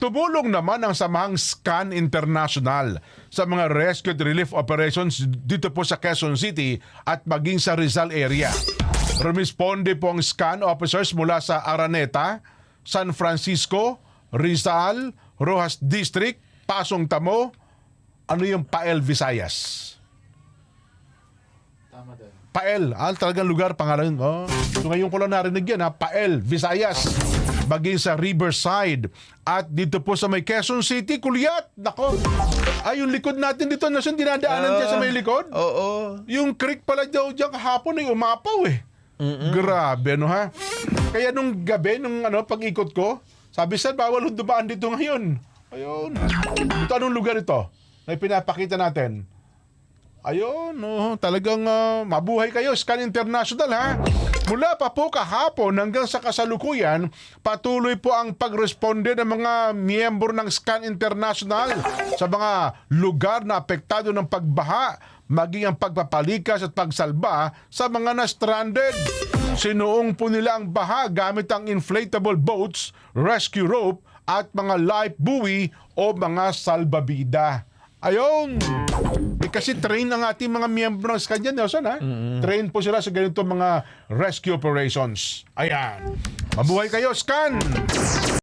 Tumulong naman ang samahang SCAN International sa mga rescue at relief operations dito po sa Quezon City at maging sa Rizal area. Rumisponde po ang SCAN officers mula sa Araneta, San Francisco, Rizal, Rojas District, Pasong Tamo, ano yung Pael, Visayas? Tama din. Pael, talagang lugar, pangalan. Oh. So ngayon ko lang narinig yan, Pael, Visayas. Maging sa Riverside. At dito po sa may Quezon City, Kulyat. Nako. Ay, yung likod natin dito, nasun dinadaanan dyan sa may likod? Oo. Yung creek pala dyan kahapon ay umapaw eh. Grabe, ano ha? Kaya nung gabi, nung pag-ikot ko, sabi sir, bawal dumaan dito ngayon. Ayun. Ito anong lugar ito? Na pinapakita natin. Ayun, talagang mabuhay kayo, SCAN International ha. Mula pa po kahapon hanggang sa kasalukuyan, patuloy po ang pagresponde ng mga miyembro ng SCAN International sa mga lugar na apektado ng pagbaha, maging ang pagpapalikas at pagsalba sa mga na-stranded. Sinuong po nila ang baha gamit ang inflatable boats, rescue rope at mga life buoy o mga salbabida. Ayun! Kasi train ang ating mga miyembro ng SCAN dyan, Nelson, ha? Train po sila sa ganito mga rescue operations. Ayan. Mabuhay kayo, SCAN!